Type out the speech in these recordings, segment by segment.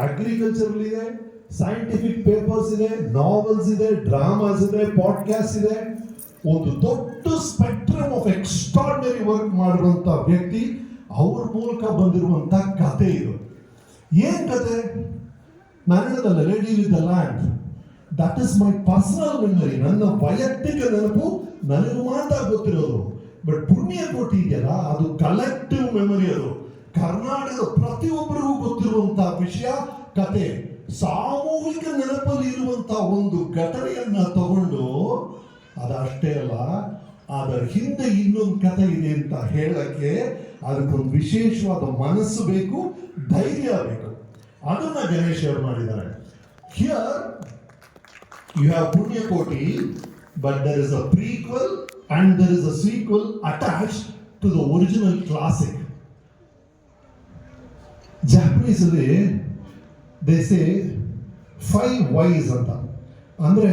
Agriculture ಇದೆ, scientific papers ಇದೆ, novels ಇದೆ, ಡ್ರಾಮಾಸ್ ಇದೆ, ಪಾಡ್ಕಾಸ್ಟ್ ಇದೆ. ಒಂದು ದೊಡ್ಡ ಸ್ಪೆಕ್ಟ್ರಮ್ ಆಫ್ ಎಕ್ಸ್ಟ್ರಾರ್ಡಿನರಿ ವರ್ಕ್ ಮಾಡಿರುವಂತ ವ್ಯಕ್ತಿ, ಅವ್ರ ಮೂಲಕ ಬಂದಿರುವಂತ ಕತೆ ಇದು. ಏನ್ ಕತೆ? ನಾನು ಹೇಳಿದಲ್ಲ, lady with the land, that is my personal memory. ನನ್ನ ವೈಯಕ್ತಿಕ ನೆನಪು ನನಗೂ ಮಾತ್ರ ಗೊತ್ತಿರೋದು. ಬಟ್ ಪುಣ್ಯಕೋಟಿ ಇದೆಯಲ್ಲ, ಅದು ಕಲೆಕ್ಟಿವ್ ಮೆಮೊರಿ. ಅದು ಕರ್ನಾಟಕದ ಪ್ರತಿಯೊಬ್ಬರಿಗೂ ಗೊತ್ತಿರುವಂತಹ ವಿಷಯ, ಕತೆ. ಸಾಮೂಹಿಕ ನೆನಪಲ್ಲಿ ಇರುವಂತಹ ಒಂದು ಘಟನೆಯನ್ನ ತಗೊಂಡು, ಅದಷ್ಟೇ ಅಲ್ಲ, ಅದರ ಹಿಂದೆ ಇನ್ನೊಂದು ಕತೆ ಇದೆ ಅಂತ ಹೇಳಕ್ಕೆ ಅದಕ್ಕೊಂದು ವಿಶೇಷವಾದ ಮನಸ್ಸು ಬೇಕು, ಧೈರ್ಯ ಬೇಕು. ಅದನ್ನ ಗಣೇಶ್ ಅವರು ಮಾಡಿದ್ದಾರೆ. Here you have Punyakoti, but there is a prequel and there is a sequel attached to the original classic. Japanese ಅಲ್ಲಿ they say 5 whys ಅಂತ. ಅಂದ್ರೆ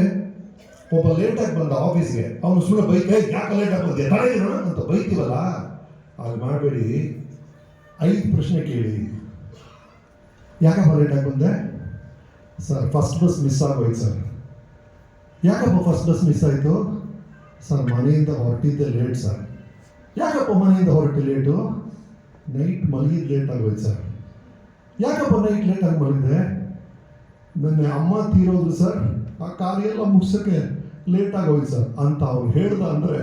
ಒಬ್ಬ ಲೇಟಾಗಿ ಬಂದ ಆಫೀಸ್ಗೆ, ಅವನು ಸುಳ್ಳು ಯಾಕೆ ಲೇಟಾಗಿ ಬಂದೆ ತಡೆಯೋಣ ಅಂತ ಬೈತೀವಲ್ಲ, ಅಲ್ಲಿ ಮಾಡಬೇಡಿ. 5 ಪ್ರಶ್ನೆ ಕೇಳಿ. ಯಾಕಪ್ಪ ಲೇಟಾಗಿ ಬಂದೆ? ಸರ್, ಫಸ್ಟ್ ಬಸ್ ಮಿಸ್ ಆಗೋಯ್ತು ಸರ್. ಯಾಕಪ್ಪ ಫಸ್ಟ್ ಬಸ್ ಮಿಸ್ ಆಯಿತು? ಸರ್, ಮನೆಯಿಂದ ಹೊರಟಿದ್ದೆ ಲೇಟ್ ಸರ್. ಯಾಕಪ್ಪ ಮನೆಯಿಂದ ಹೊರಟಿ ಲೇಟು? ನೈಟ್ ಮಲಗಿದ್ದು ಲೇಟ್ ಆಗೋಯ್ತು ಸರ್. ಯಾಕಪ್ಪ ನೈಟ್ ಲೇಟಾಗಿ ಮಲಗಿದೆ? ನನ್ನ ಅಮ್ಮ ತೀರೋದ್ರು ಸರ್, ಆ ಕಾರ್ಯ ಎಲ್ಲ ಮುಗಿಸೋಕ್ಕೆ ಲೇಟ್ ಆಗೋಯ್ತು ಸರ್ ಅಂತ ಅವ್ರು ಹೇಳ್ದ. ಅಂದರೆ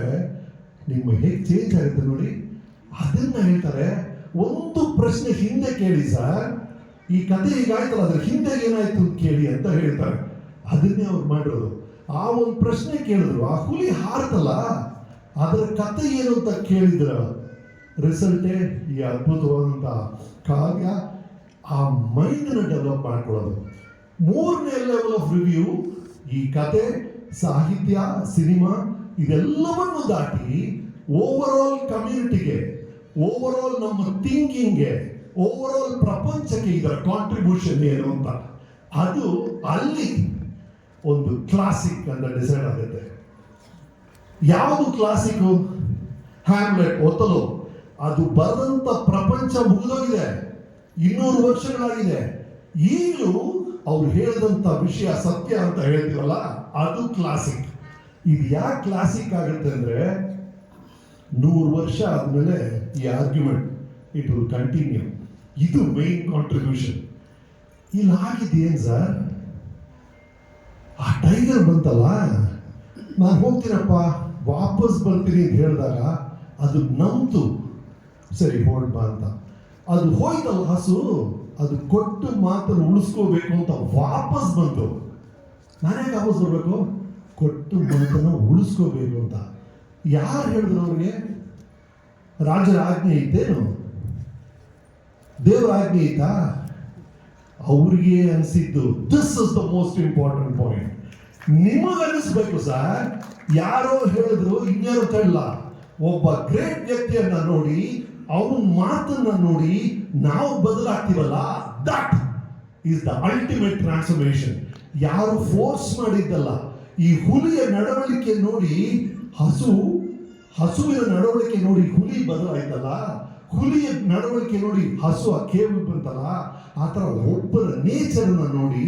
ನಿಮ್ಮ ಹೇಗೆ ಚೇಂಜ್ ಆಗುತ್ತೆ ನೋಡಿ. ಅದನ್ನ ಹೇಳ್ತಾರೆ. ಒಂದು ಪ್ರಶ್ನೆ ಹಿಂದೆ ಕೇಳಿ ಸರ್, ಈ ಕತೆ ಹೀಗಾಯ್ತಲ್ಲ, ಅದ್ರ ಹಿಂದೆ ಏನಾಯ್ತು ಕೇಳಿ ಅಂತ ಹೇಳ್ತಾರೆ. ಅದನ್ನೇ ಅವ್ರು ಮಾಡಿರೋದು. ಆ ಒಂದು ಪ್ರಶ್ನೆ ಕೇಳಿದ್ರು, ಆ ಹುಲಿ ಹಾರ್ತಲ್ಲ, ಅದರ ಕತೆ ಏನು ಅಂತ ಕೇಳಿದ್ರ ರಿಸಲ್ಟೇ ಈ ಅದ್ಭುತವಾದಂಥ ಕಾವ್ಯ. ಆ ಮೈಂಡನ್ನ ಡೆವಲಪ್ ಮಾಡ್ಕೊಳ್ಳೋದು. 3ನೇ ಲೆವೆಲ್ ಆಫ್ ರಿವ್ಯೂ, ಈ ಕತೆ, ಸಾಹಿತ್ಯ, ಸಿನಿಮಾ ಇದೆಲ್ಲವನ್ನು ದಾಟಿ ಓವರ್ ಆಲ್ ಕಮ್ಯುನಿಟಿಗೆ, ಓವರ್ ಆಲ್ ನಮ್ಮ ಥಿಂಕಿಂಗ್ಗೆ, ಓವರ್ ಆಲ್ ಪ್ರಪಂಚಕ್ಕೆ ಇದರ ಕಾಂಟ್ರಿಬ್ಯೂಷನ್ ಏನು ಅಂತ, ಅದು ಅಲ್ಲಿ ಒಂದು ಕ್ಲಾಸಿಕ್ ಅಂತ ಡಿಸೈಡ್ ಆಗುತ್ತೆ. ಯಾವುದು ಕ್ಲಾಸಿಕ್? ಹ್ಯಾಮ್ಲೆಟ್, ಒತ್ತಲು. ಅದು ಬರೆದಂತ ಪ್ರಪಂಚ ಮುಗಿದೋಗಿದೆ, 200 ವರ್ಷಗಳಾಗಿದೆ. ಈಗಲೂ ಅವ್ರು ಹೇಳಿದಂಥ ವಿಷಯ ಸತ್ಯ ಅಂತ ಹೇಳ್ತೀವಲ್ಲ, ಅದು ಕ್ಲಾಸಿಕ್. ಇದು ಯಾಕೆ ಕ್ಲಾಸಿಕ್ ಆಗುತ್ತೆ ಅಂದರೆ, 100 ವರ್ಷ ಆದಮೇಲೆ ಈ ಆರ್ಗ್ಯುಮೆಂಟ್ ಇಟ್ ವಿಲ್ ಕಂಟಿನ್ಯೂ. ಇದು ಮೈನ್ ಕಾಂಟ್ರಿಬ್ಯೂಷನ್. ಇಲ್ಲಿ ಆಗಿದ್ದೇನು ಸರ್? ಆ ಟೈಗರ್ ಬಂತಲ್ಲ, ನಾನು ಹೋಗ್ತೀನಪ್ಪ, ವಾಪಸ್ ಬರ್ತೀನಿ ಅಂತ ಹೇಳಿದಾಗ ಅದು ನಂತು, ಸರಿ ಹೊರಡ್ಬಾ ಅಂತ. ಅದು ಹೋಯ್ತಲ್ಲ ಹಸು, ಅದು ಕೊಟ್ಟು ಮಾತನ್ನು ಉಳಿಸ್ಕೋಬೇಕು ಅಂತ ವಾಪಸ್ ಬಂತು. ನಾನೇ ವಾಪಸ್ ಬರಬೇಕು? ಕೊಟ್ಟು ಮಾತನ್ನು ಉಳಿಸ್ಕೋಬೇಕು ಅಂತ. ಯಾರು ಹೇಳಿದ್ರು ಅವ್ರಿಗೆ? ರಾಜರ ಆಜ್ಞೆ ಇತ್ತೇನು? ದೇವರ ಆಜ್ಞೆ ಇತ್ತಾ? ಅವ್ರಿಗೆ ಅನಿಸಿದ್ದು. This is the most important point. ನಿಮಗನಿಸ್ಬೇಕು ಸರ್, ಯಾರೋ ಹೇಳಿದ್ರು ಇನ್ಯಾರು ಕಳ್ಳ. ಒಬ್ಬ ಗ್ರೇಟ್ ವ್ಯಕ್ತಿಯನ್ನ ನೋಡಿ, ಅವನ ಮಾತನ್ನ ನೋಡಿ ನಾವು ಬದಲಾಗ್ತೀವಲ್ಲ, that is the ultimate transformation. ಯಾರು ಫೋರ್ಸ್ ಮಾಡಿದ್ದಲ್ಲ. ಈ ಹುಲಿಯ ನಡವಳಿಕೆ ನೋಡಿ, ಹಸುವಿನ ನಡವಳಿಕೆ ನೋಡಿ ಹುಲಿ ಬದಲಾಯ್ತಲ್ಲ, ಹುಲಿಯ ನಡವಳಿಕೆ ನೋಡಿ ಹಸು ಆ ಕೇವು ಬಂತಲ್ಲ, ಆ ಥರ ಒಬ್ಬರ ನೇಚರನ್ನು ನೋಡಿ,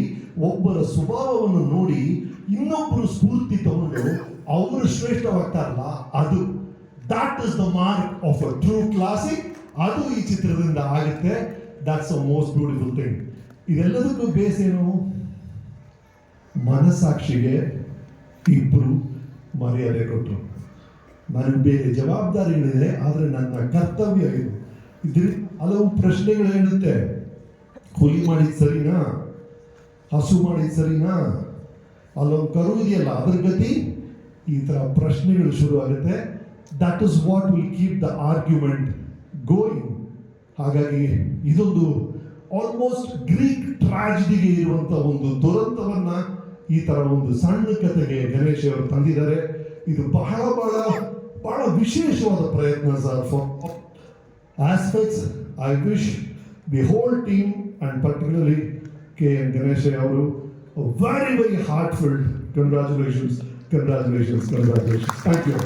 ಒಬ್ಬರ ಸ್ವಭಾವವನ್ನು ನೋಡಿ ಇನ್ನೊಬ್ಬರು ಸ್ಫೂರ್ತಿ ತಗೊಂಡು ಅವರು ಶ್ರೇಷ್ಠವಾಗ್ತಾರಲ್ಲ, ಅದು that is the mark of a true classic. ಅದು ಈ ಚಿತ್ರದಿಂದ ಆಗುತ್ತೆ. That's a most beautiful thing. ಇದೆಲ್ಲದಕ್ಕೂ ಬೇಸ್ ಏನು? ಮನಸ್ಸಾಕ್ಷಿಗೆ ಇಬ್ಬರು ಮರ್ಯಾದೆ ಕೊಟ್ಟರು. ನನಗೆ ಬೇರೆ ಜವಾಬ್ದಾರಿಗಳಿದೆ, ಆದರೆ ನನ್ನ ಕರ್ತವ್ಯ ಇದು. ಇದ್ರ ಹಲವು ಪ್ರಶ್ನೆಗಳು ಹೇಳುತ್ತೆ. ಹುಲಿ ಮಾಡಿದ್ ಸರಿನಾ? ಹಸು ಮಾಡಿದ್ ಸರಿನಾ? ಅಲ್ಲೊಂದು ಕರು ಇದೆಯಲ್ಲ, ಅದ್ರ ಗತಿ? ಈ ಥರ ಪ್ರಶ್ನೆಗಳು ಶುರು ಆಗುತ್ತೆ. That is what will keep the argument going. ಹಾಗಾಗಿ ಇದೊಂದು ಆಲ್ಮೋಸ್ಟ್ ಗ್ರೀಕ್ ಟ್ರಾಜಿಡಿಗೆ ಇರುವಂಥ ಒಂದು ದುರಂತವನ್ನ ಈ ಥರ ಒಂದು ಸಣ್ಣ ಕಥೆಗೆ ಗಣೇಶ್ ಅವರು ತಂದಿದ್ದಾರೆ. ಇದು ಬಹಳ ಬಹಳ ಬಹಳ ವಿಶೇಷವಾದ ಪ್ರಯತ್ನ sir. For aspects I wish the whole team and particularly KN Ganesh ಅವರು very very heartfelt congratulations. Thank you.